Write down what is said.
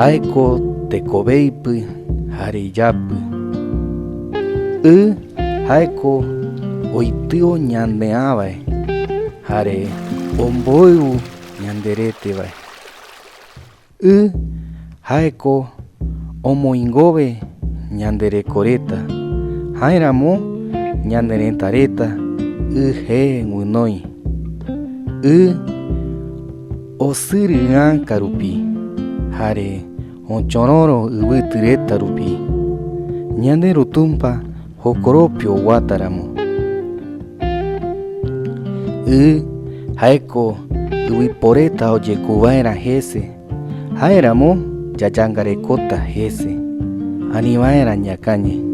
jaeko tekovéipi jare ijapy. Jaeko oitýo ñande'ãvae jare omboyvu ñanderetevae. Jaeko omoingove ñanderekoreta, jaeramo ñanerëtareta je guinoi. Osýry'ãka rupi jare ochorõro yvytyreta rupi. Ñanderu Tumpa jokoropi oguataramo. Jaeko yvyporeta ojekuva'erã hese, jaeramo jajangarekóta hese, aniva'erã ñakañe.